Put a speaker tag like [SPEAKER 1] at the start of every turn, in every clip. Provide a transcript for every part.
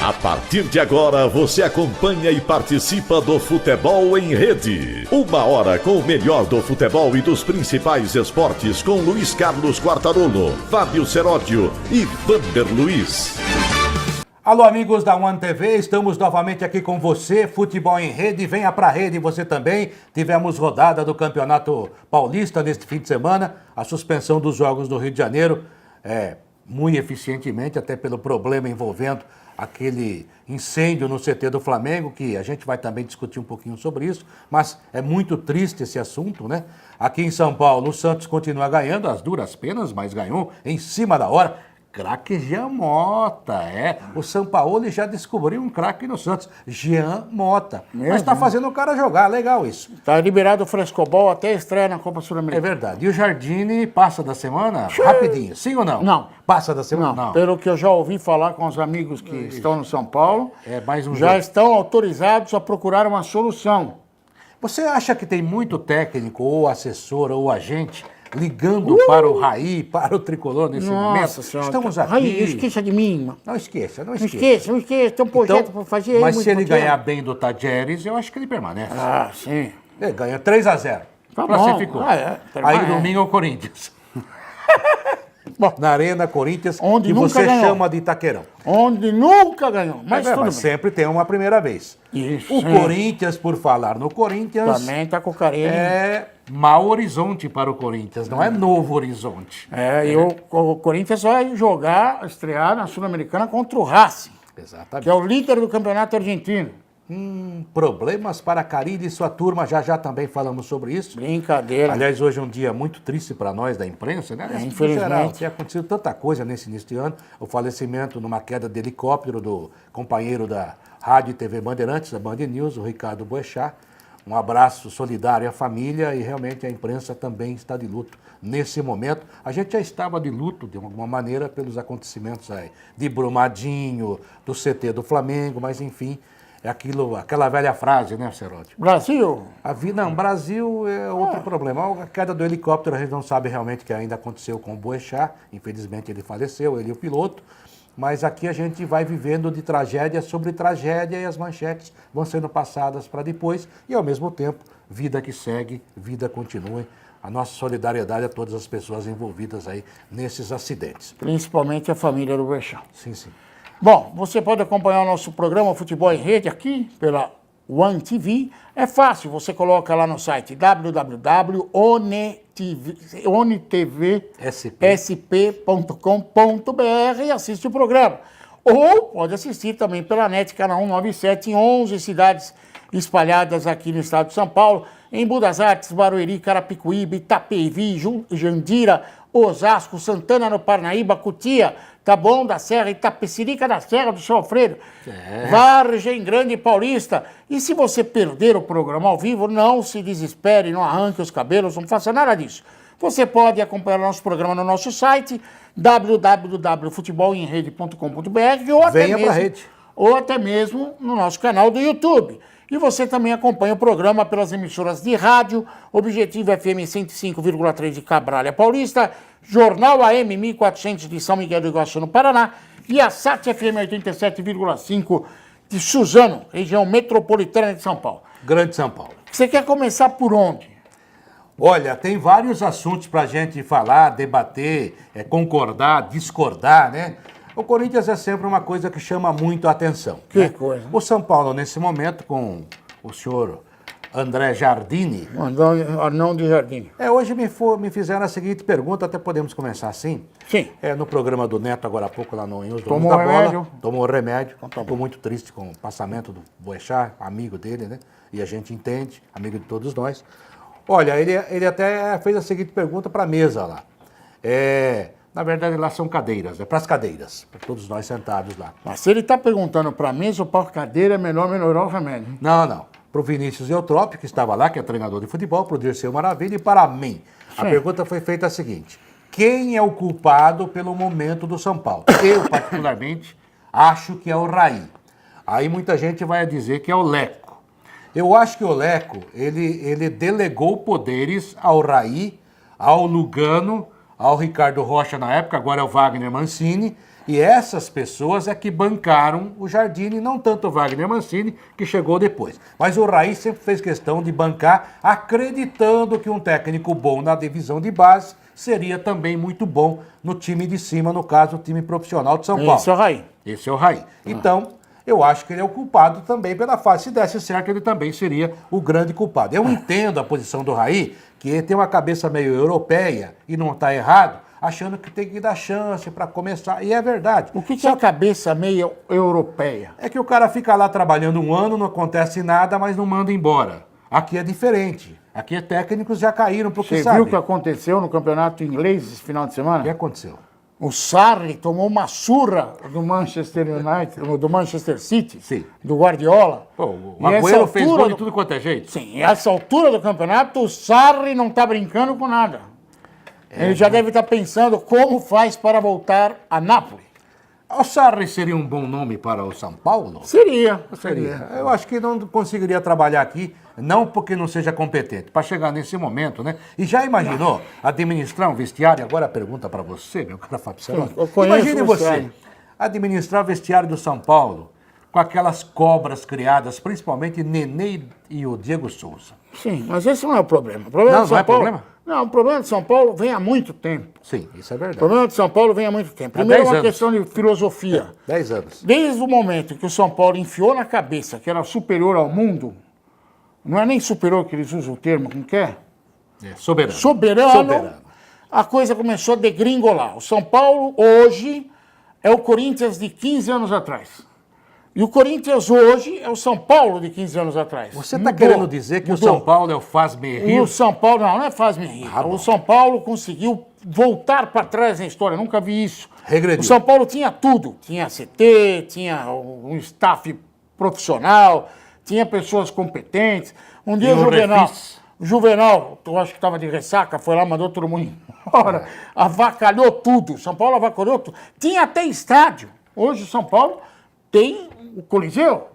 [SPEAKER 1] A partir de agora, você acompanha e participa do Futebol em Rede. 1 hora com o melhor do futebol e dos principais esportes com Luiz Carlos Quartarolo, Fábio Seródio e Vander Luiz.
[SPEAKER 2] Alô, amigos da One TV, estamos novamente aqui com você, Futebol em Rede, venha pra rede você também. Tivemos rodada do Campeonato Paulista neste fim de semana, a suspensão dos jogos do Rio de Janeiro, muito eficientemente, até pelo problema envolvendo aquele incêndio no CT do Flamengo, que a gente vai também discutir um pouquinho sobre isso, mas é muito triste esse assunto, né? Aqui em São Paulo, o Santos continua ganhando, às duras penas, mas ganhou em cima da hora. Craque Jean Mota, o Sampaoli já descobriu um craque no Santos, Jean Mota. Mesmo? Mas tá fazendo o cara jogar, legal isso.
[SPEAKER 3] Tá liberado o frescobol até a estreia na Copa Sul-Americana.
[SPEAKER 2] É verdade. E o Jardine passa da semana? Rapidinho, sim ou não?
[SPEAKER 3] Não.
[SPEAKER 2] Passa da semana? Não.
[SPEAKER 3] Pelo que eu já ouvi falar com os amigos que estão no São Paulo,
[SPEAKER 2] mais um
[SPEAKER 3] já
[SPEAKER 2] jogo.
[SPEAKER 3] Estão autorizados a procurar uma solução.
[SPEAKER 2] Você acha que tem muito técnico, ou assessor, ou agente ligando para o Raí, para o Tricolor nesse momento?
[SPEAKER 3] Senhora.
[SPEAKER 2] Estamos aqui.
[SPEAKER 3] Raí, não esqueça de mim, mano.
[SPEAKER 2] Não esqueça.
[SPEAKER 3] Não esqueça. Tem um projeto para fazer aí.
[SPEAKER 2] Mas se ele ganhar bem do Tadjeres, eu acho que ele permanece.
[SPEAKER 3] Ah, sim.
[SPEAKER 2] Ele ganha 3-0.
[SPEAKER 3] Tá
[SPEAKER 2] classificou.
[SPEAKER 3] Bom.
[SPEAKER 2] Aí domingo é o Corinthians. Bom, na Arena Corinthians,
[SPEAKER 3] onde
[SPEAKER 2] que você
[SPEAKER 3] ganhou.
[SPEAKER 2] chama de Itaquerão.
[SPEAKER 3] Onde nunca ganhou.
[SPEAKER 2] Mas sempre tem uma primeira vez.
[SPEAKER 3] Isso.
[SPEAKER 2] O Corinthians, por falar no Corinthians...
[SPEAKER 3] Também tá com o carinho.
[SPEAKER 2] É mau horizonte para o Corinthians, não é novo horizonte.
[SPEAKER 3] E o Corinthians vai estrear na Sul-Americana contra o Racing.
[SPEAKER 2] Exatamente.
[SPEAKER 3] Que é o líder do campeonato argentino.
[SPEAKER 2] Problemas para Carille e sua turma, já também falamos sobre isso.
[SPEAKER 3] Brincadeira.
[SPEAKER 2] Aliás, hoje é um dia muito triste para nós da imprensa, né?
[SPEAKER 3] Infelizmente.
[SPEAKER 2] Geral, tem acontecido tanta coisa nesse início de ano. O falecimento numa queda de helicóptero do companheiro da Rádio e TV Bandeirantes, da Band News, o Ricardo Boechat. Um abraço solidário à família e realmente a imprensa também está de luto nesse momento. A gente já estava de luto, de alguma maneira, pelos acontecimentos aí de Brumadinho, do CT do Flamengo, mas enfim... É aquela velha frase, né, Seródio?
[SPEAKER 3] Brasil?
[SPEAKER 2] Brasil é outro problema. A queda do helicóptero, a gente não sabe realmente o que ainda aconteceu com o Boechat. Infelizmente ele faleceu, ele e o piloto. Mas aqui a gente vai vivendo de tragédia sobre tragédia e as manchetes vão sendo passadas para depois. E ao mesmo tempo, vida que segue, vida continua. A nossa solidariedade a todas as pessoas envolvidas aí nesses acidentes.
[SPEAKER 3] Principalmente a família do Boechat.
[SPEAKER 2] Sim, sim.
[SPEAKER 3] Bom, você pode acompanhar o nosso programa Futebol em Rede aqui pela One TV. É fácil, você coloca lá no site www.onetvsp.com.br e assiste o programa. Ou pode assistir também pela NET, canal 197, em 11 cidades espalhadas aqui no estado de São Paulo, em Budas Artes, Barueri, Carapicuíba, Itapevi, Jandira, Osasco, Santana no Parnaíba, Cutia, Taboão da Serra, Itapecerica da Serra do São Alfredo, Vargem Grande Paulista. E se você perder o programa ao vivo, não se desespere, não arranque os cabelos, não faça nada disso. Você pode acompanhar o nosso programa no nosso site, www.futebolemrede.com.br ou até mesmo no nosso canal do YouTube. E você também acompanha o programa pelas emissoras de rádio, Objetivo FM 105,3 de Cabralha Paulista, Jornal AM 1400 de São Miguel do Iguaçu, no Paraná, e a SAT FM 87,5 de Suzano, região metropolitana de São Paulo.
[SPEAKER 2] Grande São Paulo.
[SPEAKER 3] Você quer começar por onde?
[SPEAKER 2] Olha, tem vários assuntos para a gente falar, debater, concordar, discordar, né? O Corinthians é sempre uma coisa que chama muito a atenção.
[SPEAKER 3] Que coisa.
[SPEAKER 2] O São Paulo, nesse momento, com o senhor André Jardine...
[SPEAKER 3] Não de Jardine.
[SPEAKER 2] Hoje me fizeram a seguinte pergunta, até podemos começar assim.
[SPEAKER 3] Sim.
[SPEAKER 2] No programa do Neto, agora há pouco, lá no Os Donos
[SPEAKER 3] Tomou
[SPEAKER 2] da
[SPEAKER 3] remédio.
[SPEAKER 2] Bola. Tomou remédio. Ficou muito triste com o passamento do Boechat, amigo dele, né? E a gente entende, amigo de todos nós. Olha, ele até fez a seguinte pergunta para a mesa lá. Na verdade, lá são cadeiras, para as cadeiras, para todos nós sentados lá.
[SPEAKER 3] Mas se ele está perguntando para a mesa ou para a cadeira, é melhor melhorar o remédio.
[SPEAKER 2] Não. Para o Vinícius Eutrópio, que estava lá, que é treinador de futebol, para o Dirceu Maravilha, e para mim. A pergunta foi feita a seguinte: quem é o culpado pelo momento do São Paulo? Eu, particularmente, acho que é o Raí. Aí muita gente vai dizer que é o Leco. Eu acho que o Leco, ele delegou poderes ao Raí, ao Lugano, ao Ricardo Rocha na época, agora é o Wagner Mancini, E essas pessoas é que bancaram o Jardine, não tanto o Wagner Mancini, que chegou depois. Mas o Raí sempre fez questão de bancar, acreditando que um técnico bom na divisão de base seria também muito bom no time de cima, no caso, o time profissional de São Paulo.
[SPEAKER 3] Esse é o Raí.
[SPEAKER 2] Esse é o Raí. Então, eu acho que ele é o culpado também pela fase. Se desse certo, ele também seria o grande culpado. Eu entendo a posição do Raí, que ele tem uma cabeça meio europeia e não está errado, achando que tem que dar chance para começar. E é verdade.
[SPEAKER 3] O que é a cabeça meio europeia?
[SPEAKER 2] É que o cara fica lá trabalhando um ano, não acontece nada, mas não manda embora. Aqui é diferente. Aqui técnicos já caíram, porque
[SPEAKER 3] Você
[SPEAKER 2] sabe...
[SPEAKER 3] viu o que aconteceu no campeonato inglês esse final de
[SPEAKER 2] O
[SPEAKER 3] semana?
[SPEAKER 2] que aconteceu?
[SPEAKER 3] O Sarri tomou uma surra do Manchester United, do Manchester City,
[SPEAKER 2] Sim.
[SPEAKER 3] do Guardiola.
[SPEAKER 2] Pô, o
[SPEAKER 3] E essa
[SPEAKER 2] Agüero fez
[SPEAKER 3] altura
[SPEAKER 2] gol de
[SPEAKER 3] do-
[SPEAKER 2] tudo quanto é jeito.
[SPEAKER 3] Sim, e essa altura do campeonato, o Sarri não está brincando com nada. Ele já deve estar pensando como faz para voltar a Nápoles.
[SPEAKER 2] O Sarri seria um bom nome para o São Paulo?
[SPEAKER 3] Seria.
[SPEAKER 2] Eu acho que não conseguiria trabalhar aqui, não porque não seja competente, para chegar nesse momento, né? E já imaginou administrar um vestiário? Agora a pergunta para você, meu cara Fábio Serrano.
[SPEAKER 3] Eu conheço
[SPEAKER 2] Imagine
[SPEAKER 3] o
[SPEAKER 2] você
[SPEAKER 3] vestiário.
[SPEAKER 2] administrar o vestiário do São Paulo com aquelas cobras criadas, principalmente Nenê e o Diego Souza.
[SPEAKER 3] Sim, mas esse não é o problema. O problema
[SPEAKER 2] Não,
[SPEAKER 3] de São
[SPEAKER 2] não é
[SPEAKER 3] Paulo,
[SPEAKER 2] problema?
[SPEAKER 3] Não, o problema de São Paulo vem há muito tempo.
[SPEAKER 2] Sim, isso é
[SPEAKER 3] O
[SPEAKER 2] verdade.
[SPEAKER 3] problema de São Paulo vem há muito tempo.
[SPEAKER 2] Há
[SPEAKER 3] Primeiro,
[SPEAKER 2] 10
[SPEAKER 3] uma
[SPEAKER 2] anos.
[SPEAKER 3] questão de filosofia.
[SPEAKER 2] 10 anos.
[SPEAKER 3] Desde o momento que o São Paulo enfiou na cabeça que era superior ao mundo, não é nem superior que eles usam o termo, como que é?
[SPEAKER 2] É, soberano.
[SPEAKER 3] Soberano, a coisa começou a degringolar. O São Paulo, hoje, é o Corinthians de 15 anos atrás. E o Corinthians, hoje, é o São Paulo de 15 anos atrás.
[SPEAKER 2] Você está
[SPEAKER 3] Mudou,
[SPEAKER 2] querendo dizer que
[SPEAKER 3] mudou.
[SPEAKER 2] o São Paulo é o faz-me
[SPEAKER 3] E
[SPEAKER 2] rir?
[SPEAKER 3] o São Paulo, não é faz-me rir.
[SPEAKER 2] Ah, bom.
[SPEAKER 3] O São Paulo conseguiu voltar para trás na história, nunca vi isso.
[SPEAKER 2] Regrediu.
[SPEAKER 3] O São Paulo tinha tudo. Tinha CT, tinha um staff profissional, tinha pessoas competentes. Um dia
[SPEAKER 2] E
[SPEAKER 3] o
[SPEAKER 2] um
[SPEAKER 3] Juvenal,
[SPEAKER 2] refis.
[SPEAKER 3] eu acho que estava de ressaca, foi lá, mandou todo mundo embora. Avacalhou tudo. São Paulo avacalhou tudo. Tinha até estádio. Hoje o São Paulo tem o Coliseu,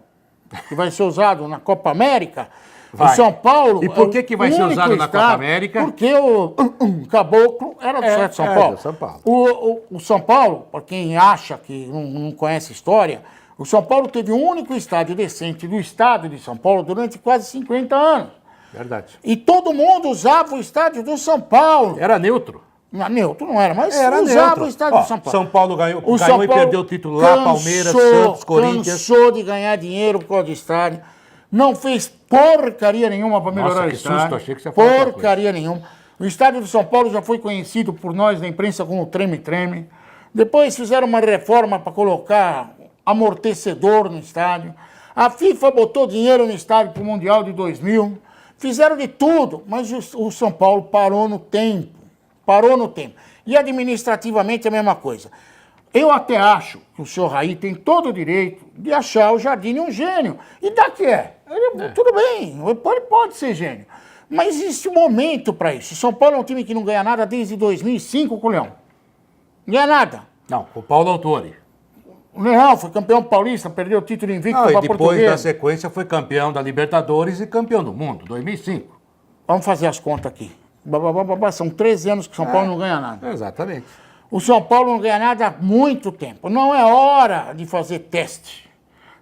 [SPEAKER 3] que vai ser usado na Copa América.
[SPEAKER 2] Vai.
[SPEAKER 3] O São Paulo.
[SPEAKER 2] E por que vai ser
[SPEAKER 3] único
[SPEAKER 2] usado na Copa América?
[SPEAKER 3] Porque o Caboclo era do Certo São
[SPEAKER 2] é
[SPEAKER 3] Paulo.
[SPEAKER 2] do São Paulo.
[SPEAKER 3] O São Paulo, para quem acha que não conhece história, o São Paulo teve o único estádio decente do estado de São Paulo durante quase 50 anos.
[SPEAKER 2] Verdade.
[SPEAKER 3] E todo mundo usava o estádio do São Paulo.
[SPEAKER 2] Era neutro.
[SPEAKER 3] Não, neutro não era, mas
[SPEAKER 2] Era
[SPEAKER 3] usava
[SPEAKER 2] neutro.
[SPEAKER 3] o estádio
[SPEAKER 2] Ó,
[SPEAKER 3] do São Paulo.
[SPEAKER 2] São Paulo ganhou
[SPEAKER 3] O São
[SPEAKER 2] e
[SPEAKER 3] Paulo
[SPEAKER 2] perdeu o título lá, Palmeiras, Santos, Corinthians.
[SPEAKER 3] Cansou de ganhar dinheiro por causa do estádio. Não fez porcaria nenhuma para melhorar
[SPEAKER 2] Nossa,
[SPEAKER 3] o
[SPEAKER 2] que
[SPEAKER 3] estádio.
[SPEAKER 2] susto, achei que você ia falar outra
[SPEAKER 3] Porcaria nenhuma. O estádio do São Paulo já foi conhecido por nós da imprensa como treme-treme. Depois fizeram uma reforma para colocar amortecedor no estádio. A FIFA botou dinheiro no estádio para o Mundial de 2000. Fizeram de tudo, mas o São Paulo parou no tempo. Parou no tempo. E administrativamente é a mesma coisa. Eu até acho que o senhor Raí tem todo o direito de achar o Jardine um gênio. E daqui tudo bem, ele pode ser gênio. Mas existe um momento para isso. O São Paulo é um time que não ganha nada desde 2005 com o Leão. Não ganha nada.
[SPEAKER 2] Não, o Paulo Autori.
[SPEAKER 3] O Leão foi campeão paulista, perdeu o título invicto
[SPEAKER 2] Ah, e
[SPEAKER 3] para
[SPEAKER 2] depois
[SPEAKER 3] Portuguesa.
[SPEAKER 2] da sequência foi campeão da Libertadores e campeão do mundo, 2005.
[SPEAKER 3] Vamos fazer as contas aqui. São 13 anos que o São Paulo não ganha nada.
[SPEAKER 2] Exatamente.
[SPEAKER 3] O São Paulo não ganha nada há muito tempo. Não é hora de fazer teste.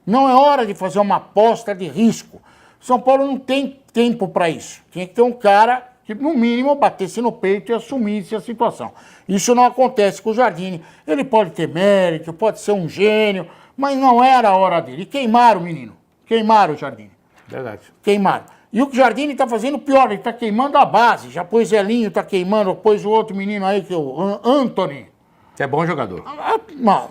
[SPEAKER 3] Não é hora de fazer uma aposta de risco. O São Paulo não tem tempo para isso. Tinha que ter um cara que, no mínimo, batesse no peito e assumisse a situação. Isso não acontece com o Jardine. Ele pode ter mérito, pode ser um gênio, mas não era a hora dele. E queimaram o menino. Queimaram o Jardine.
[SPEAKER 2] Verdade.
[SPEAKER 3] Queimaram. E o Jardine está fazendo pior, ele está queimando a base. Já pôs Elinho, está queimando, pôs o outro menino aí, que é o Anthony.
[SPEAKER 2] Que é bom jogador.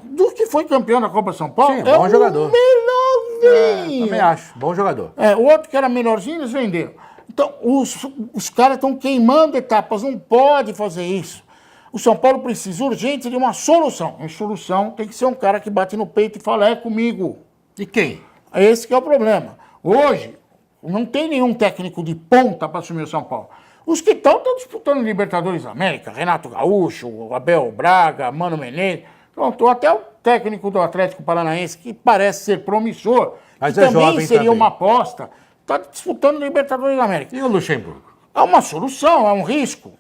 [SPEAKER 3] Do que foi campeão da Copa São Paulo,
[SPEAKER 2] Sim,
[SPEAKER 3] é
[SPEAKER 2] bom jogador.
[SPEAKER 3] menorzinho.
[SPEAKER 2] Também acho, bom jogador.
[SPEAKER 3] O outro que era menorzinho, eles venderam. Então, os caras estão queimando etapas, não pode fazer isso. O São Paulo precisa urgente de uma solução. A solução tem que ser um cara que bate no peito e fala, é comigo.
[SPEAKER 2] E quem?
[SPEAKER 3] Esse que é o problema. Hoje, não tem nenhum técnico de ponta para assumir o São Paulo. Os que estão disputando Libertadores da América, Renato Gaúcho, Abel Braga, Mano Menezes, pronto, até o técnico do Atlético Paranaense, que parece ser promissor,
[SPEAKER 2] Mas
[SPEAKER 3] que
[SPEAKER 2] é
[SPEAKER 3] também
[SPEAKER 2] jovem
[SPEAKER 3] seria
[SPEAKER 2] também.
[SPEAKER 3] uma aposta, está disputando Libertadores da América.
[SPEAKER 2] E o Luxemburgo?
[SPEAKER 3] É uma solução, é um risco.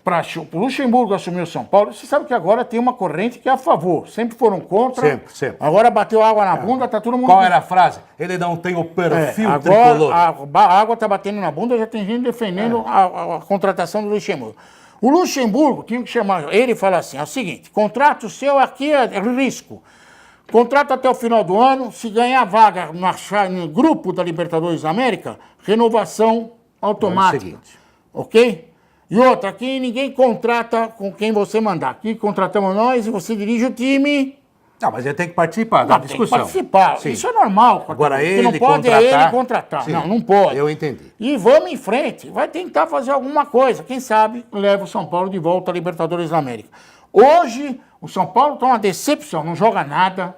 [SPEAKER 3] para o Luxemburgo assumir o São Paulo, você sabe que agora tem uma corrente que é a favor. Sempre foram contra.
[SPEAKER 2] Sempre.
[SPEAKER 3] Agora bateu água na bunda, tá todo mundo...
[SPEAKER 2] Qual era a frase? Ele não tem o perfil
[SPEAKER 3] agora
[SPEAKER 2] tricolor.
[SPEAKER 3] A água tá batendo na bunda, já tem gente defendendo a contratação do Luxemburgo. O Luxemburgo tinha que chamar ele e falar assim, é o seguinte, contrato seu aqui é risco. Contrato até o final do ano, se ganhar vaga no grupo da Libertadores da América, renovação automática. Ok? E outra, aqui ninguém contrata com quem você mandar. Aqui contratamos nós e você dirige o time.
[SPEAKER 2] Não, mas ele tem que participar da discussão.
[SPEAKER 3] Tem que participar.
[SPEAKER 2] Sim.
[SPEAKER 3] Isso é normal.
[SPEAKER 2] Agora
[SPEAKER 3] o que
[SPEAKER 2] ele
[SPEAKER 3] não pode
[SPEAKER 2] contratar...
[SPEAKER 3] é ele contratar.
[SPEAKER 2] Sim.
[SPEAKER 3] Não pode.
[SPEAKER 2] Eu entendi.
[SPEAKER 3] E vamos em frente. Vai tentar fazer alguma coisa. Quem sabe leva o São Paulo de volta à Libertadores da América. Hoje, o São Paulo está uma decepção. Não joga nada.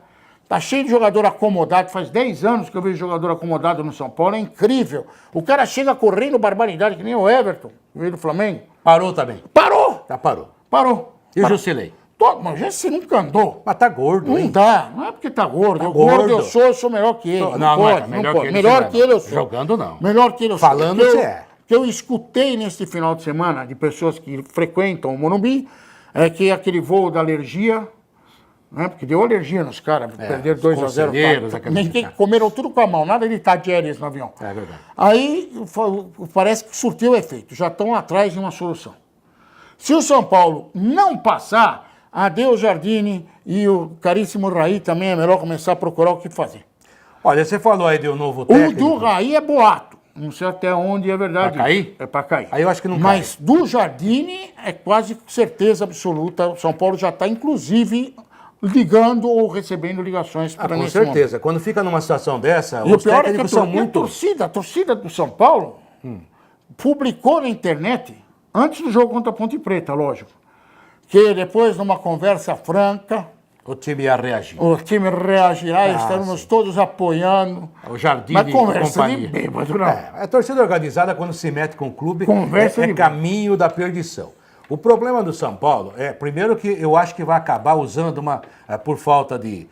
[SPEAKER 3] Tá cheio de jogador acomodado. Faz 10 anos que eu vejo jogador acomodado no São Paulo. É incrível. O cara chega correndo barbaridade, que nem o Everton, que veio do Flamengo.
[SPEAKER 2] Parou também.
[SPEAKER 3] Parou!
[SPEAKER 2] Já parou.
[SPEAKER 3] Parou.
[SPEAKER 2] E o Jusilei?
[SPEAKER 3] Mas esse nunca andou.
[SPEAKER 2] Mas tá gordo,
[SPEAKER 3] Não
[SPEAKER 2] hein?
[SPEAKER 3] dá. Não é porque tá gordo.
[SPEAKER 2] Tá
[SPEAKER 3] gordo
[SPEAKER 2] gordo.
[SPEAKER 3] eu sou melhor que ele.
[SPEAKER 2] Não
[SPEAKER 3] pode,
[SPEAKER 2] é melhor
[SPEAKER 3] pode.
[SPEAKER 2] que ele.
[SPEAKER 3] Melhor que ele eu sou.
[SPEAKER 2] Jogando, não.
[SPEAKER 3] Melhor que ele eu sou.
[SPEAKER 2] Falando,
[SPEAKER 3] Porque
[SPEAKER 2] você é.
[SPEAKER 3] que eu escutei neste final de semana de pessoas que frequentam o Morumbi, é que aquele voo da alergia, né? Porque deu alergia nos caras, perderam 2-0. Ninguém comeram tudo com a mão, nada de tadieres no avião.
[SPEAKER 2] É verdade.
[SPEAKER 3] Aí parece que surtiu efeito, já estão atrás de uma solução. Se o São Paulo não passar, adeus Jardine e o caríssimo Raí também é melhor começar a procurar o que fazer.
[SPEAKER 2] Olha, você falou aí de um novo
[SPEAKER 3] O
[SPEAKER 2] técnico.
[SPEAKER 3] do Raí é boato. Não sei até onde é verdade.
[SPEAKER 2] Pra cair?
[SPEAKER 3] É pra cair.
[SPEAKER 2] Aí eu acho que não
[SPEAKER 3] Mas do Jardine é quase certeza absoluta. O São Paulo já está, inclusive, ligando ou recebendo ligações para
[SPEAKER 2] Com
[SPEAKER 3] nesse
[SPEAKER 2] certeza.
[SPEAKER 3] momento.
[SPEAKER 2] Quando fica numa situação dessa,
[SPEAKER 3] E o
[SPEAKER 2] os
[SPEAKER 3] pior é que
[SPEAKER 2] técnicos são muito...
[SPEAKER 3] a torcida do São Paulo publicou na internet, antes do jogo contra a Ponte Preta, lógico, que depois, numa conversa franca,
[SPEAKER 2] O time ia reagir.
[SPEAKER 3] o time reagirá e estaremos
[SPEAKER 2] sim.
[SPEAKER 3] todos apoiando.
[SPEAKER 2] O Jardim
[SPEAKER 3] Mas
[SPEAKER 2] e
[SPEAKER 3] conversa de
[SPEAKER 2] companhia.
[SPEAKER 3] bêbado, não.
[SPEAKER 2] A torcida organizada, quando se mete com o clube,
[SPEAKER 3] Conversa
[SPEAKER 2] é
[SPEAKER 3] de-
[SPEAKER 2] caminho da perdição. O problema do São Paulo é, primeiro, que eu acho que vai acabar usando por falta de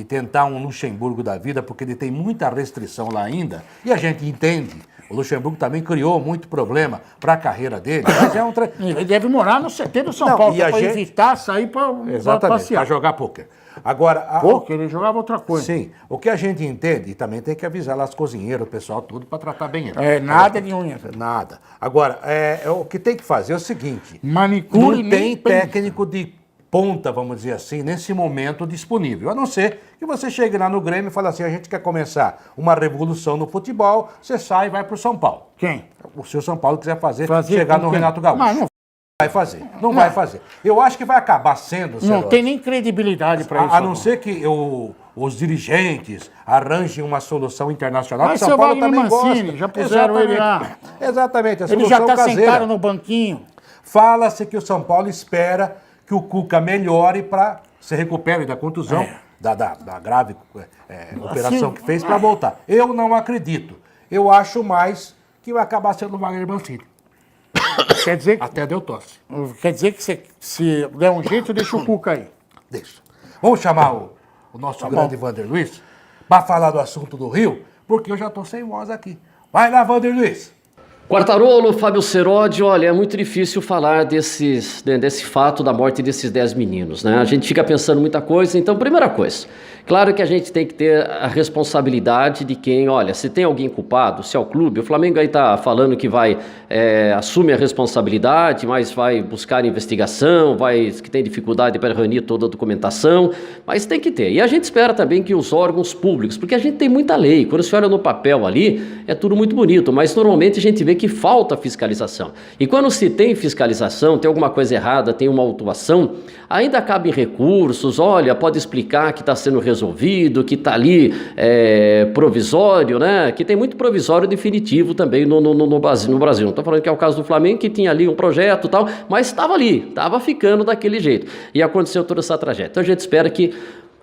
[SPEAKER 2] tentar um Luxemburgo da vida, porque ele tem muita restrição lá ainda, e a gente entende. O Luxemburgo também criou muito problema para a carreira dele, mas é um...
[SPEAKER 3] Ele deve morar no CT do São
[SPEAKER 2] Não,
[SPEAKER 3] Paulo,
[SPEAKER 2] e a
[SPEAKER 3] para
[SPEAKER 2] gente-
[SPEAKER 3] evitar sair para
[SPEAKER 2] Exatamente,
[SPEAKER 3] passear.
[SPEAKER 2] para jogar pôquer. Agora...
[SPEAKER 3] Pouco, ele jogava outra coisa.
[SPEAKER 2] Sim, o que a gente entende, e também tem que avisar lá as cozinheiras, o pessoal, tudo, para tratar bem ele.
[SPEAKER 3] É, nada de unha.
[SPEAKER 2] Nada. Agora, o que tem que fazer é o seguinte:
[SPEAKER 3] Manicure
[SPEAKER 2] não
[SPEAKER 3] nem
[SPEAKER 2] tem técnico de ponta, vamos dizer assim, nesse momento disponível. A não ser que você chegue lá no Grêmio e fale assim: a gente quer começar uma revolução no futebol, você sai e vai para o São Paulo.
[SPEAKER 3] Quem?
[SPEAKER 2] O seu São Paulo quiser fazer
[SPEAKER 3] Fazer
[SPEAKER 2] chegar
[SPEAKER 3] com
[SPEAKER 2] no
[SPEAKER 3] quem?
[SPEAKER 2] Renato Gaúcho.
[SPEAKER 3] Mas não,
[SPEAKER 2] vai fazer. Não vai fazer. Eu acho que vai acabar sendo,
[SPEAKER 3] não
[SPEAKER 2] Cerotti,
[SPEAKER 3] tem nem credibilidade para isso.
[SPEAKER 2] a não ser que os dirigentes arranjem uma solução internacional.
[SPEAKER 3] Mas
[SPEAKER 2] que São
[SPEAKER 3] seu
[SPEAKER 2] Paulo
[SPEAKER 3] Wagner
[SPEAKER 2] também
[SPEAKER 3] Mancini,
[SPEAKER 2] gosta.
[SPEAKER 3] já puseram ele lá.
[SPEAKER 2] Exatamente, a
[SPEAKER 3] Ele
[SPEAKER 2] solução
[SPEAKER 3] já está
[SPEAKER 2] caseira.
[SPEAKER 3] sentado no banquinho.
[SPEAKER 2] Fala-se que o São Paulo espera que o Cuca melhore para se recupere da contusão, da grave operação
[SPEAKER 3] Assim,
[SPEAKER 2] que fez para voltar. Eu não acredito. Eu acho mais que vai acabar sendo o Wagner Mancini.
[SPEAKER 3] Quer dizer,
[SPEAKER 2] Até deu tosse.
[SPEAKER 3] que se der um jeito, deixa o Cuca aí.
[SPEAKER 2] Deixa. Vamos chamar o nosso grande Vander Luiz para falar do assunto do Rio, porque eu já estou sem voz aqui. Vai lá, Vander Luiz.
[SPEAKER 4] Quartarolo, Fábio Seródio, olha, é muito difícil falar desse fato da morte desses 10 meninos, né? A gente fica pensando muita coisa, então, primeira coisa, claro que a gente tem que ter a responsabilidade de quem, olha, se tem alguém culpado, se é o clube, o Flamengo aí tá falando que vai, assume a responsabilidade, mas vai buscar investigação, que tem dificuldade para reunir toda a documentação, mas tem que ter. E a gente espera também que os órgãos públicos, porque a gente tem muita lei, quando você olha no papel ali, é tudo muito bonito, mas normalmente a gente vê que falta fiscalização. E quando se tem fiscalização, tem alguma coisa errada, tem uma autuação, ainda cabe em recursos, olha, pode explicar que está sendo resolvido, que está ali provisório, né? Que tem muito provisório definitivo também no Brasil. Não estou falando que é o caso do Flamengo, que tinha ali um projeto e tal, mas estava ali, estava ficando daquele jeito. E aconteceu toda essa tragédia. Então a gente espera que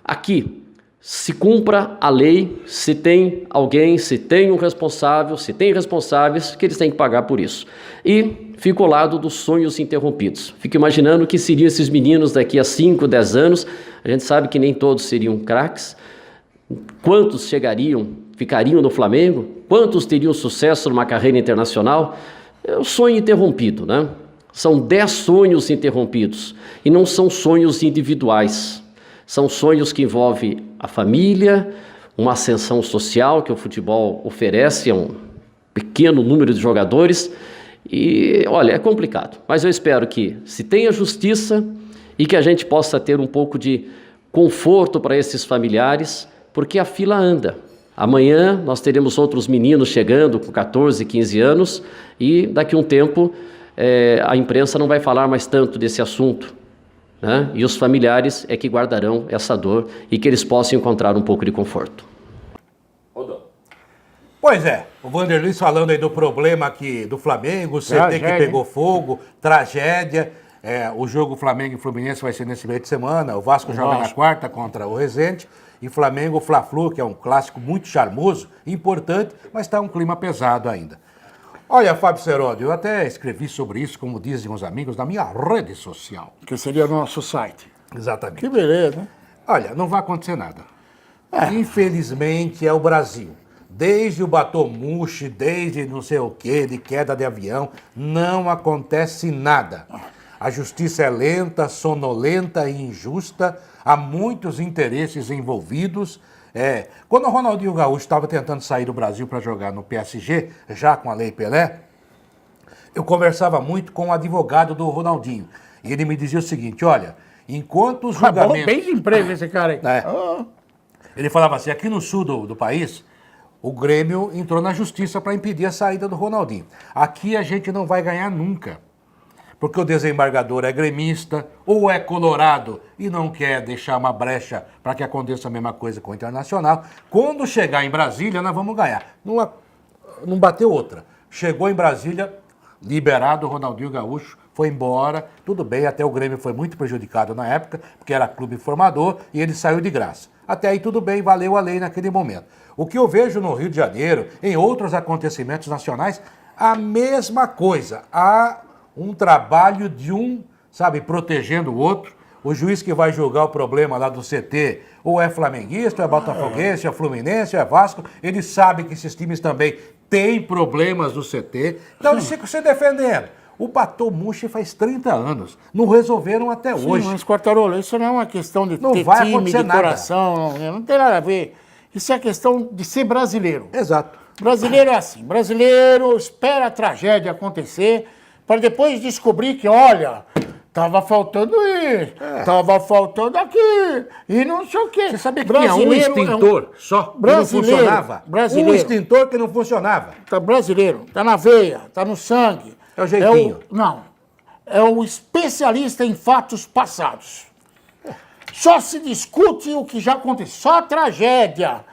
[SPEAKER 4] aqui se cumpra a lei, se tem alguém, se tem um responsável, se tem responsáveis, que eles têm que pagar por isso. E fico ao lado dos sonhos interrompidos. Fico imaginando o que seriam esses meninos daqui a 5, 10 anos. A gente sabe que nem todos seriam craques. Quantos ficariam no Flamengo? Quantos teriam sucesso numa carreira internacional? É o sonho interrompido, né? São 10 sonhos interrompidos. E não são sonhos individuais. São sonhos que envolvem a família, uma ascensão social que o futebol oferece a um pequeno número de jogadores. E, olha, é complicado. Mas eu espero que se tenha justiça e que a gente possa ter um pouco de conforto para esses familiares, porque a fila anda. Amanhã nós teremos outros meninos chegando com 14, 15 anos e daqui a um tempo a imprensa não vai falar mais tanto desse assunto, né? E os familiares é que guardarão essa dor e que eles possam encontrar um pouco de conforto.
[SPEAKER 2] Pois é, o Vander Luiz falando aí do problema aqui do Flamengo, o CT que pegou fogo, tragédia. O jogo Flamengo e Fluminense vai ser nesse meio de semana. O Vasco joga na quarta contra o Resende. E Flamengo, Fla-Flu, que é um clássico muito charmoso, importante, mas está um clima pesado ainda. Olha, Fábio Seródio, eu até escrevi sobre isso, como dizem os amigos, na minha rede social.
[SPEAKER 3] Que seria o nosso site.
[SPEAKER 2] Exatamente.
[SPEAKER 3] Que beleza, né?
[SPEAKER 2] Olha, não vai acontecer nada. Infelizmente é o Brasil. Desde o Batomushi, desde não sei o quê, de queda de avião, não acontece nada. A justiça é lenta, sonolenta e injusta, há muitos interesses envolvidos. Quando o Ronaldinho Gaúcho estava tentando sair do Brasil para jogar no PSG, já com a Lei Pelé, eu conversava muito com o advogado do Ronaldinho. E ele me dizia o seguinte, olha, enquanto os julgamentos...
[SPEAKER 3] Bem de emprego esse cara aí.
[SPEAKER 2] Ele falava assim, aqui no sul do país, o Grêmio entrou na justiça para impedir a saída do Ronaldinho. Aqui a gente não vai ganhar nunca. Porque o desembargador é gremista ou é colorado e não quer deixar uma brecha para que aconteça a mesma coisa com o Internacional. Quando chegar em Brasília, nós vamos ganhar. Não bateu outra. Chegou em Brasília, liberado o Ronaldinho Gaúcho, foi embora, tudo bem, até o Grêmio foi muito prejudicado na época, porque era clube formador e ele saiu de graça. Até aí tudo bem, valeu a lei naquele momento. O que eu vejo no Rio de Janeiro, em outros acontecimentos nacionais, a mesma coisa. Há um trabalho de um, protegendo o outro. O juiz que vai julgar o problema lá do CT, ou é flamenguista, ou é botafoguense, ou é fluminense, ou é Vasco, ele sabe que esses times também têm problemas no CT. Então eles ficam se defendendo. O Batomushi faz 30 anos, não resolveram até hoje.
[SPEAKER 3] Mas, Quartarolo, isso não é uma questão de
[SPEAKER 2] não
[SPEAKER 3] ter
[SPEAKER 2] vai
[SPEAKER 3] time, de
[SPEAKER 2] nada.
[SPEAKER 3] coração, não tem nada a ver. Isso é questão de ser brasileiro.
[SPEAKER 2] Exato.
[SPEAKER 3] Brasileiro é assim, brasileiro espera a tragédia acontecer para depois descobrir que, olha, tava faltando isso, tava faltando aquilo, e não sei o quê.
[SPEAKER 2] Você sabia que tinha um extintor só, que não funcionava?
[SPEAKER 3] Brasileiro.
[SPEAKER 2] Um extintor que não funcionava.
[SPEAKER 3] Tá brasileiro, tá na veia, tá no sangue.
[SPEAKER 2] É o jeitinho.
[SPEAKER 3] É o especialista em fatos passados. Só se discute o que já aconteceu, só a tragédia.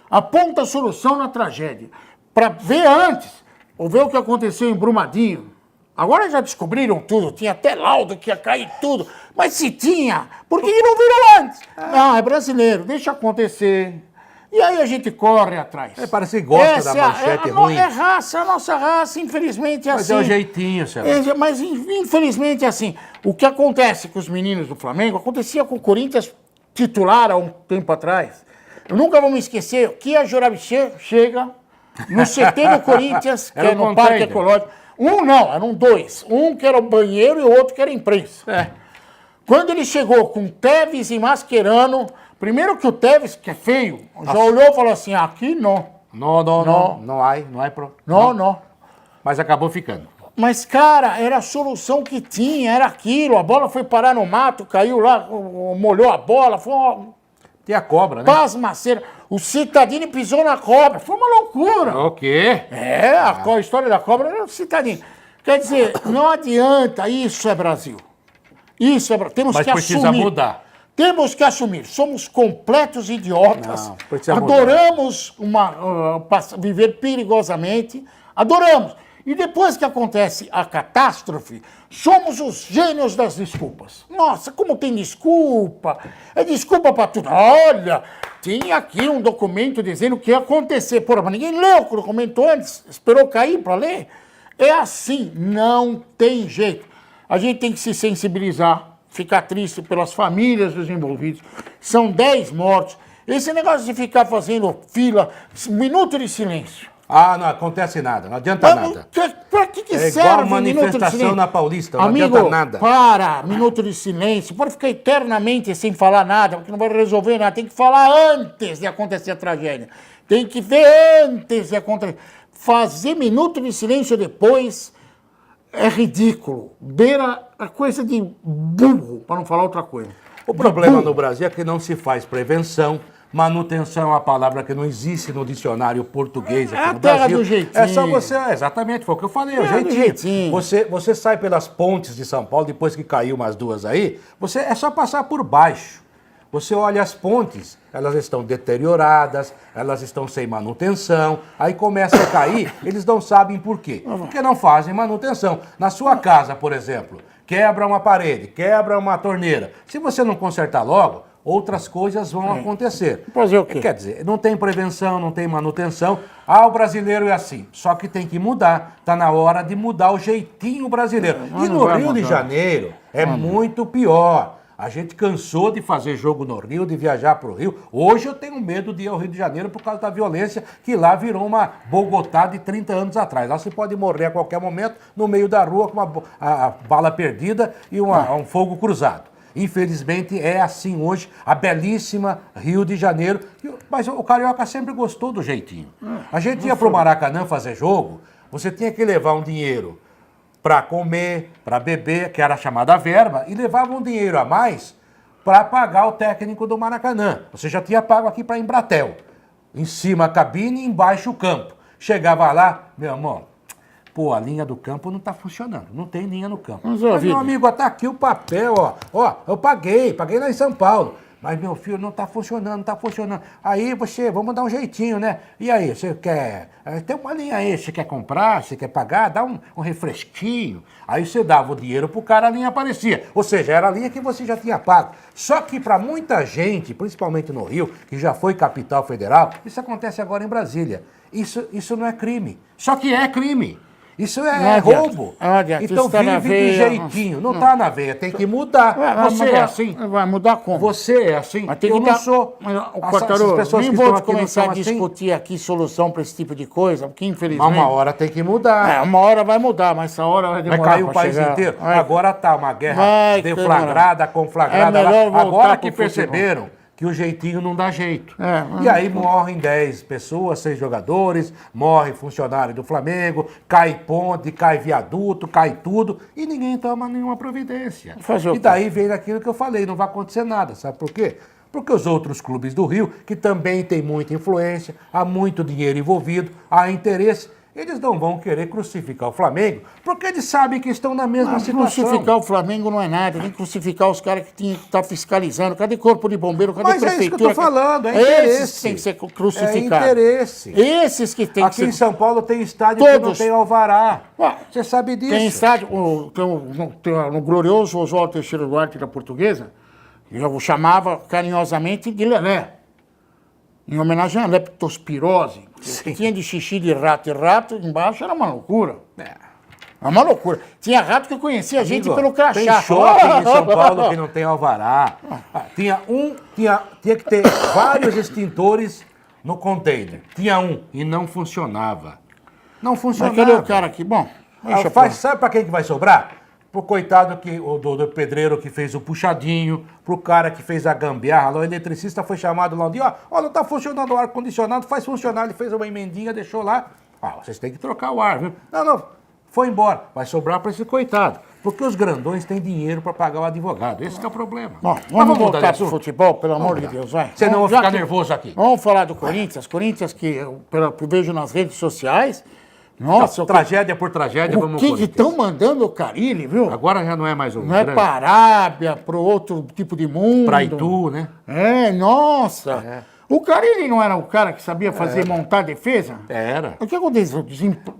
[SPEAKER 3] Aponta a solução na tragédia. Para ver antes, ou ver o que aconteceu em Brumadinho. Agora já descobriram tudo, tinha até laudo que ia cair tudo. Mas se tinha, por que não viram antes? Não, é brasileiro, deixa acontecer. E aí a gente corre atrás.
[SPEAKER 2] Parece que gosta da manchete ruim.
[SPEAKER 3] É raça, a nossa raça, infelizmente, é assim.
[SPEAKER 2] Mas é o jeitinho, senhor.
[SPEAKER 3] Mas infelizmente é assim. O que acontece com os meninos do Flamengo, acontecia com o Corinthians titular há um tempo atrás. Eu nunca vou me esquecer que a Jorabichê chega no CT do Corinthians, que é no Parque Ecológico. Eram dois. Um que era o banheiro e o outro que era a imprensa. Quando ele chegou com Tevez e Mascherano, primeiro que o Tevez, que é feio, já olhou e falou assim, aqui não.
[SPEAKER 2] Não há problema.
[SPEAKER 3] Não.
[SPEAKER 2] Mas acabou ficando.
[SPEAKER 3] Mas, cara, era a solução que tinha, era aquilo. A bola foi parar no mato, caiu lá, molhou a bola, foi uma...
[SPEAKER 2] Tem a cobra, né?
[SPEAKER 3] Pasmaceira. O Cittadini pisou na cobra. Foi uma loucura.
[SPEAKER 2] O quê?
[SPEAKER 3] A história da cobra era o Cittadini. Quer dizer, não adianta. Isso é Brasil. Isso é Brasil. Temos que assumir.
[SPEAKER 2] Mas precisa mudar.
[SPEAKER 3] Temos que assumir. Somos completos idiotas.
[SPEAKER 2] Não, precisa
[SPEAKER 3] Adoramos viver perigosamente. Adoramos. E depois que acontece a catástrofe, somos os gênios das desculpas. Nossa, como tem desculpa. É desculpa para tudo. Olha, tinha aqui um documento dizendo o que ia acontecer. Porra, mas ninguém leu o documento antes, esperou cair para ler. É assim, não tem jeito. A gente tem que se sensibilizar, ficar triste pelas famílias dos envolvidos. São 10 mortos. Esse negócio de ficar fazendo fila, 1 minuto de silêncio.
[SPEAKER 2] Ah, não acontece nada, não adianta nada.
[SPEAKER 3] Pra que
[SPEAKER 2] É
[SPEAKER 3] serve
[SPEAKER 2] igual
[SPEAKER 3] um minuto de
[SPEAKER 2] manifestação
[SPEAKER 3] silêncio?
[SPEAKER 2] na Paulista, não
[SPEAKER 3] Amigo,
[SPEAKER 2] adianta nada.
[SPEAKER 3] para, minuto de silêncio. Pode ficar eternamente sem falar nada, porque não vai resolver nada. Tem que falar antes de acontecer a tragédia. Tem que ver antes de acontecer. Fazer minuto de silêncio depois é ridículo. Beira a coisa de burro, para não falar outra coisa.
[SPEAKER 2] O problema no Brasil é que não se faz prevenção. Manutenção é uma palavra que não existe no dicionário português aqui
[SPEAKER 3] É a
[SPEAKER 2] no
[SPEAKER 3] terra
[SPEAKER 2] Brasil.
[SPEAKER 3] do jeitinho.
[SPEAKER 2] É só você, exatamente, foi o que eu falei, é o
[SPEAKER 3] Terra do
[SPEAKER 2] jeitinho.
[SPEAKER 3] jeitinho.
[SPEAKER 2] Você sai pelas pontes de São Paulo, depois que caiu umas duas aí, é só passar por baixo. Você olha as pontes, elas estão deterioradas, elas estão sem manutenção, aí começa a cair, eles não sabem por quê. Porque não fazem manutenção. Na sua casa, por exemplo, quebra uma parede, quebra uma torneira. Se você não consertar logo, outras coisas vão acontecer.
[SPEAKER 3] Fazer o quê?
[SPEAKER 2] Quer dizer, não tem prevenção, não tem manutenção. Ah, o brasileiro é assim. Só que tem que mudar. Está na hora de mudar o jeitinho brasileiro. E no Rio de Janeiro é muito pior. A gente cansou de fazer jogo no Rio, de viajar para o Rio. Hoje eu tenho medo de ir ao Rio de Janeiro por causa da violência que lá virou uma Bogotá de 30 anos atrás. Lá você pode morrer a qualquer momento no meio da rua com a bala perdida e um fogo cruzado. Infelizmente é assim hoje, a belíssima Rio de Janeiro. Mas o carioca sempre gostou do jeitinho. A gente ia pro Maracanã fazer jogo, você tinha que levar um dinheiro para comer, para beber, que era a chamada verba, e levava um dinheiro a mais para pagar o técnico do Maracanã. Você já tinha pago aqui para Embratel. Em cima a cabine e embaixo o campo. Chegava lá, meu irmão, pô, a linha do campo não está funcionando, não tem linha no campo. Mas meu amigo, tá aqui o papel, ó. Ó, eu paguei lá em São Paulo. Mas, meu filho, não está funcionando, não está funcionando. Aí vamos dar um jeitinho, né? E aí, você quer... Tem uma linha aí, você quer comprar, você quer pagar, dá um refresquinho. Aí você dava o dinheiro pro cara, a linha aparecia. Ou seja, era a linha que você já tinha pago. Só que para muita gente, principalmente no Rio, que já foi capital federal, isso acontece agora em Brasília. Isso não é crime. Só que é crime. Isso é roubo. Então vive de jeitinho. Não está na veia, tem que mudar. Você é assim?
[SPEAKER 3] Vai mudar como?
[SPEAKER 2] Você é assim?
[SPEAKER 3] Mas tem
[SPEAKER 2] eu
[SPEAKER 3] que
[SPEAKER 2] não sou.
[SPEAKER 3] Nem vou começar a discutir aqui solução para esse tipo de coisa, porque infelizmente...
[SPEAKER 2] Mas uma hora tem que mudar.
[SPEAKER 3] Uma hora vai mudar, mas essa hora vai demorar.
[SPEAKER 2] Vai cair o país inteiro. Agora tá uma guerra deflagrada, conflagrada. Agora que perceberam que o jeitinho não dá jeito. E aí morrem 10 pessoas, 6 jogadores, morre funcionário do Flamengo, cai ponte, cai viaduto, cai tudo, e ninguém toma nenhuma providência. E daí vem aquilo que eu falei, não vai acontecer nada, sabe por quê? Porque os outros clubes do Rio, que também têm muita influência, há muito dinheiro envolvido, há interesse, eles não vão querer crucificar o Flamengo, porque eles sabem que estão na mesma situação.
[SPEAKER 3] Crucificar o Flamengo não é nada, tem que crucificar os caras que tinham que estar fiscalizando. Cadê corpo de bombeiro, cadê prefeitura?
[SPEAKER 2] Mas é isso que eu estou falando, é interesse.
[SPEAKER 3] Esses têm que ser crucificados.
[SPEAKER 2] É interesse.
[SPEAKER 3] Esses que tem que ser...
[SPEAKER 2] Aqui em São Paulo tem estádio que não tem alvará. Você sabe disso.
[SPEAKER 3] Tem estádio, no glorioso Oswaldo Teixeira Duarte da Portuguesa, eu chamava carinhosamente de Lelé. Em homenagem à leptospirose. Que tinha de xixi de rato e rato, embaixo era uma loucura. É uma loucura. Tinha rato que conhecia a gente pelo crachá.
[SPEAKER 2] Tem shopping em São Paulo que não tem alvará. Tinha que ter vários extintores no container. Tinha um e não funcionava. Não funcionava.
[SPEAKER 3] Mas cadê o cara aqui? Bom,
[SPEAKER 2] sabe para quem que vai sobrar? Pro coitado do pedreiro que fez o puxadinho, pro cara que fez a gambiarra, lá o eletricista foi chamado lá um dia, ó, não tá funcionando o ar-condicionado, faz funcionar, ele fez uma emendinha, deixou lá, vocês têm que trocar o ar, viu? Não, foi embora, vai sobrar para esse coitado, porque os grandões têm dinheiro para pagar o advogado, esse que é o problema.
[SPEAKER 3] Bom, vamos voltar pro futebol, pelo amor de Deus, vai.
[SPEAKER 2] Você não vai ficar nervoso aqui.
[SPEAKER 3] Vamos falar do Corinthians que eu vejo nas redes sociais. Nossa,
[SPEAKER 2] tragédia por tragédia, vamos
[SPEAKER 3] o que estão mandando o Carille, viu?
[SPEAKER 2] Agora já não é mais um.
[SPEAKER 3] Não é para Arábia, para outro tipo de mundo.
[SPEAKER 2] Para Itu, né?
[SPEAKER 3] Nossa. É. O Carille não era o cara que sabia montar defesa?
[SPEAKER 2] Era.
[SPEAKER 3] O que aconteceu?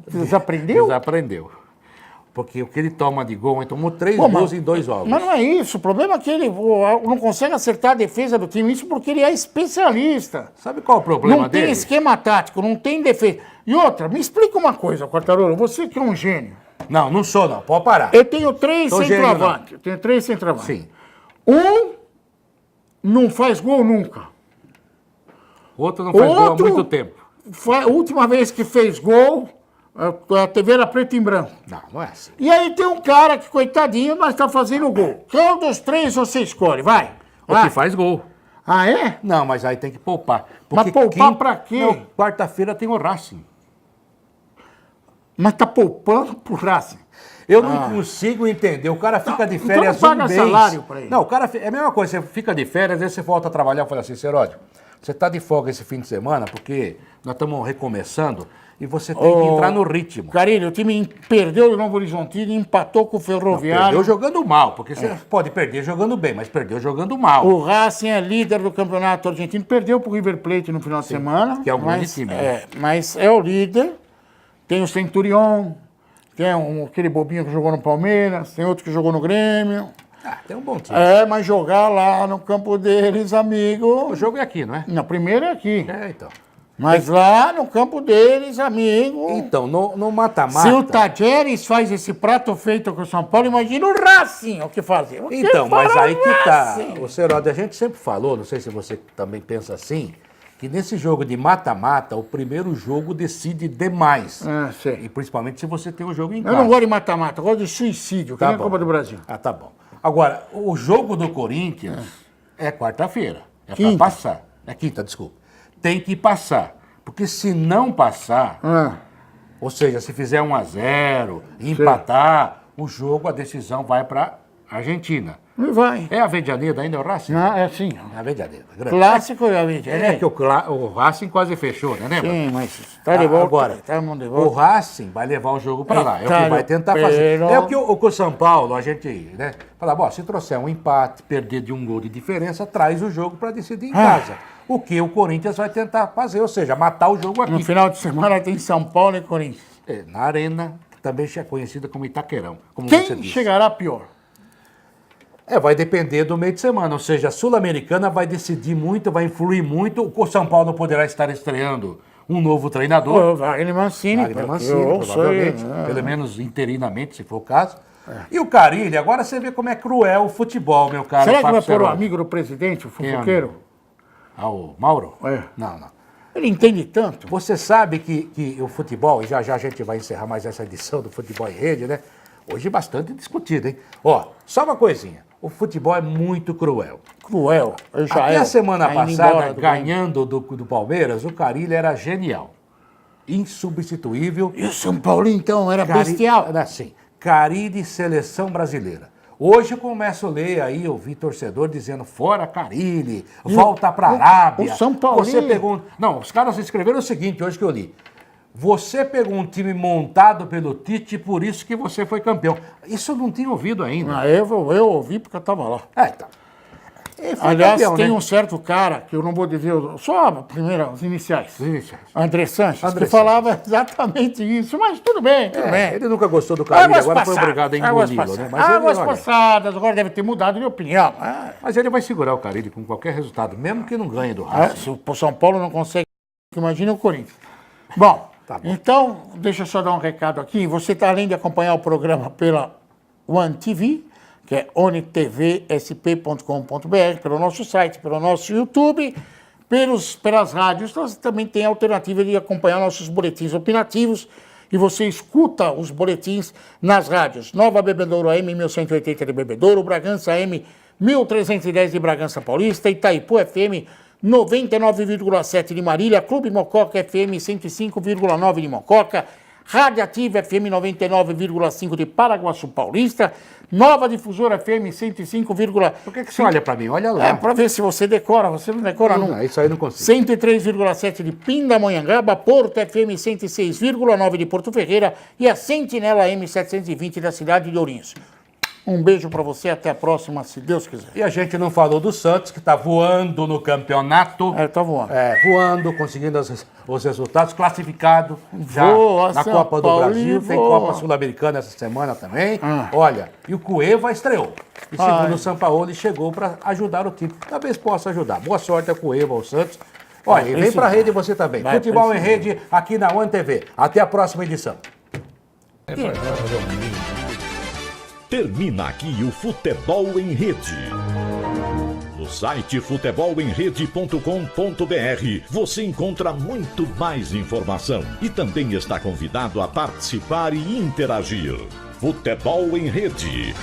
[SPEAKER 3] Desaprendeu?
[SPEAKER 2] Desaprendeu. Porque o que ele toma de gol, ele tomou 3 gols em 2 jogos.
[SPEAKER 3] Mas não é isso. O problema é que ele não consegue acertar a defesa do time. Isso porque ele é especialista.
[SPEAKER 2] Sabe qual é o problema dele?
[SPEAKER 3] Não tem esquema tático, não tem defesa. E outra, me explica uma coisa, Quartarolo. Você que é um gênio.
[SPEAKER 2] Não sou não. Pode parar.
[SPEAKER 3] Eu tenho 3 centroavantes.
[SPEAKER 2] Sim.
[SPEAKER 3] Um não faz gol nunca.
[SPEAKER 2] O outro não faz gol há muito tempo.
[SPEAKER 3] foi a última vez que fez gol, a TV era preto e branco.
[SPEAKER 2] Não é assim.
[SPEAKER 3] E aí tem um cara que, coitadinho, mas tá fazendo gol. Qual dos três você escolhe? Vai.
[SPEAKER 2] O que faz gol.
[SPEAKER 3] Ah, é?
[SPEAKER 2] Não, mas aí tem que poupar.
[SPEAKER 3] Mas poupar pra quê?
[SPEAKER 2] Não, quarta-feira tem o Racing.
[SPEAKER 3] Mas tá poupando pro Racing.
[SPEAKER 2] Eu não consigo entender. O cara fica de
[SPEAKER 3] então
[SPEAKER 2] férias
[SPEAKER 3] não paga
[SPEAKER 2] um mês.
[SPEAKER 3] salário pra ele.
[SPEAKER 2] Não, o cara... É a mesma coisa. Você fica de férias, aí você volta a trabalhar e fala assim, Seródio, você tá de folga esse fim de semana porque nós estamos recomeçando e você tem que entrar no ritmo.
[SPEAKER 3] Carinho, o time perdeu do Novo Horizontino e empatou com o Ferroviário.
[SPEAKER 2] Perdeu jogando mal, porque você pode perder jogando bem, mas perdeu jogando mal.
[SPEAKER 3] O Racing é líder do campeonato argentino, perdeu pro River Plate no final de semana.
[SPEAKER 2] que é um grande time, né?
[SPEAKER 3] Mas é o líder. Tem o Centurion, tem aquele bobinho que jogou no Palmeiras, tem outro que jogou no Grêmio.
[SPEAKER 2] Ah, tem um bom time.
[SPEAKER 3] Mas jogar lá no campo deles, amigo...
[SPEAKER 2] O jogo é aqui, não é?
[SPEAKER 3] Não, primeiro é aqui.
[SPEAKER 2] Então.
[SPEAKER 3] Mas lá no campo deles, amigo...
[SPEAKER 2] Então, no mata-mata...
[SPEAKER 3] Se o Tajeres faz esse prato feito com o São Paulo, imagina o Racing o que fazer. O que
[SPEAKER 2] Então, mas
[SPEAKER 3] fará
[SPEAKER 2] aí
[SPEAKER 3] o
[SPEAKER 2] que tá.
[SPEAKER 3] Racing?
[SPEAKER 2] O Seródio, a gente sempre falou, não sei se você também pensa assim, que nesse jogo de mata-mata, o primeiro jogo decide demais.
[SPEAKER 3] Sei.
[SPEAKER 2] E principalmente se você tem o jogo em
[SPEAKER 3] Eu
[SPEAKER 2] casa.
[SPEAKER 3] não gosto de mata-mata, eu gosto de suicídio, que
[SPEAKER 2] Tá
[SPEAKER 3] nem a
[SPEAKER 2] bom.
[SPEAKER 3] Copa do Brasil.
[SPEAKER 2] Ah, tá bom. Agora, o jogo do Corinthians é quarta-feira. É
[SPEAKER 3] Quinta.
[SPEAKER 2] pra passar. É quinta, desculpa. Tem que passar. Porque se não passar, ou seja, se fizer 1-0, empatar, o jogo, a decisão vai pra Argentina.
[SPEAKER 3] Não vai.
[SPEAKER 2] É a Avedianeda ainda, é o Racing?
[SPEAKER 3] É assim.
[SPEAKER 2] É a Avedianeda. Grande.
[SPEAKER 3] Clássico, realmente.
[SPEAKER 2] É que o Racing quase fechou, né? Lembra?
[SPEAKER 3] Sim, mas tá de volta.
[SPEAKER 2] Agora,
[SPEAKER 3] tá de
[SPEAKER 2] o
[SPEAKER 3] volta.
[SPEAKER 2] Racing vai levar o jogo para lá. É o que vai tentar
[SPEAKER 3] Pero-
[SPEAKER 2] fazer. É o que o São Paulo, a gente, né? Fala, bom, se trouxer um empate, perder de um gol de diferença, traz o jogo para decidir em casa. O que o Corinthians vai tentar fazer, ou seja, matar o jogo
[SPEAKER 3] No
[SPEAKER 2] aqui.
[SPEAKER 3] final de semana tem São Paulo e Corinthians.
[SPEAKER 2] Na Arena, que também é conhecida como Itaquerão, como você
[SPEAKER 3] Quem
[SPEAKER 2] disse.
[SPEAKER 3] chegará pior?
[SPEAKER 2] Vai depender do meio de semana, ou seja, a Sul-Americana vai decidir muito, vai influir muito. O São Paulo poderá estar estreando um novo treinador.
[SPEAKER 3] O Wagner Mancini.
[SPEAKER 2] Wagner
[SPEAKER 3] porque
[SPEAKER 2] Mancini,
[SPEAKER 3] eu
[SPEAKER 2] provavelmente,
[SPEAKER 3] sei,
[SPEAKER 2] pelo menos interinamente, se for o caso. E o Carille, agora você vê como é cruel o futebol, meu caro.
[SPEAKER 3] Será que
[SPEAKER 2] Fábio
[SPEAKER 3] vai pôr o
[SPEAKER 2] Seroli.
[SPEAKER 3] amigo do presidente, o
[SPEAKER 2] Quem é
[SPEAKER 3] fofoqueiro?
[SPEAKER 2] O Mauro?
[SPEAKER 3] É.
[SPEAKER 2] Não.
[SPEAKER 3] Ele entende tanto.
[SPEAKER 2] Você sabe que o futebol, e já a gente vai encerrar mais essa edição do Futebol em Rede, né? Hoje bastante discutido, hein? Ó, só uma coisinha. O futebol é muito cruel.
[SPEAKER 3] Cruel.
[SPEAKER 2] Até a semana
[SPEAKER 3] Tá indo
[SPEAKER 2] passada,
[SPEAKER 3] embora do
[SPEAKER 2] ganhando do Palmeiras, o Carille era genial. Insubstituível.
[SPEAKER 3] E o São Paulo, então, era
[SPEAKER 2] Carille-
[SPEAKER 3] bestial.
[SPEAKER 2] Assim, Carille, seleção brasileira. Hoje eu começo a ler aí, ouvir torcedor dizendo fora Carille, volta pra Arábia.
[SPEAKER 3] o São Paulo-
[SPEAKER 2] Você pegou... Não, os caras escreveram o seguinte, hoje que eu li. Você pegou um time montado pelo Tite, por isso que você foi campeão. Isso eu não tinha ouvido ainda.
[SPEAKER 3] Eu ouvi porque eu tava lá.
[SPEAKER 2] Tá. E foi
[SPEAKER 3] Aliás,
[SPEAKER 2] campeão,
[SPEAKER 3] tem
[SPEAKER 2] né?
[SPEAKER 3] um certo cara, que eu não vou dizer, só a primeira, os iniciais.
[SPEAKER 2] Iniciais.
[SPEAKER 3] André Sanches,
[SPEAKER 2] André
[SPEAKER 3] que falava exatamente isso, mas tudo bem, tudo bem.
[SPEAKER 2] Ele nunca gostou do Carille,
[SPEAKER 3] Águas
[SPEAKER 2] agora foi
[SPEAKER 3] passadas,
[SPEAKER 2] obrigado a
[SPEAKER 3] águas
[SPEAKER 2] engoli-lo, né?
[SPEAKER 3] passadas.
[SPEAKER 2] Mas ele,
[SPEAKER 3] Águas
[SPEAKER 2] olha,
[SPEAKER 3] passadas, agora deve ter mudado de opinião.
[SPEAKER 2] mas ele vai segurar o Carille com qualquer resultado, mesmo que não ganhe do Racing.
[SPEAKER 3] Se o São Paulo não consegue, imagina o Corinthians. Bom,
[SPEAKER 2] Tá bom.
[SPEAKER 3] então, deixa eu só dar um recado aqui. Você está, além de acompanhar o programa pela One TV, que é ontvsp.com.br, pelo nosso site, pelo nosso YouTube, pelas rádios, você também tem a alternativa de acompanhar nossos boletins opinativos e você escuta os boletins nas rádios. Nova Bebedouro AM 1180 de Bebedouro, Bragança AM 1310 de Bragança Paulista, Itaipu FM 99,7 de Marília, Clube Mococa FM 105,9 de Mococa, Rádio Ativa FM 99,5 de Paraguaçu Paulista, Nova Difusora FM 105,
[SPEAKER 2] Por que você olha pra mim? Olha lá.
[SPEAKER 3] para ver se você decora, você não decora nunca.
[SPEAKER 2] Isso aí eu não consigo.
[SPEAKER 3] 103,7 de Pindamonhangaba, Porto FM 106,9 de Porto Ferreira e a Sentinela M 720 da cidade de Ourinhos. Um beijo para você, até a próxima, se Deus quiser.
[SPEAKER 2] E a gente não falou do Santos, que está voando no campeonato.
[SPEAKER 3] Tá voando.
[SPEAKER 2] Voando, conseguindo os resultados, classificado já
[SPEAKER 3] Voa,
[SPEAKER 2] na
[SPEAKER 3] São
[SPEAKER 2] Copa do
[SPEAKER 3] Paulo,
[SPEAKER 2] Brasil. Tem
[SPEAKER 3] voa.
[SPEAKER 2] Copa Sul-Americana essa semana também. Olha, e o Cueva estreou. E segundo o Sampaoli, chegou para ajudar o time. Talvez possa ajudar. Boa sorte ao Cueva, ao Santos. Olha, e vem
[SPEAKER 3] precisar.
[SPEAKER 2] para a rede você também.
[SPEAKER 3] Vai
[SPEAKER 2] Futebol em
[SPEAKER 3] precisar.
[SPEAKER 2] Rede, aqui na One TV. Até a próxima edição.
[SPEAKER 1] Termina aqui o Futebol em Rede. No site futebolemrede.com.br você encontra muito mais informação e também está convidado a participar e interagir. Futebol em Rede.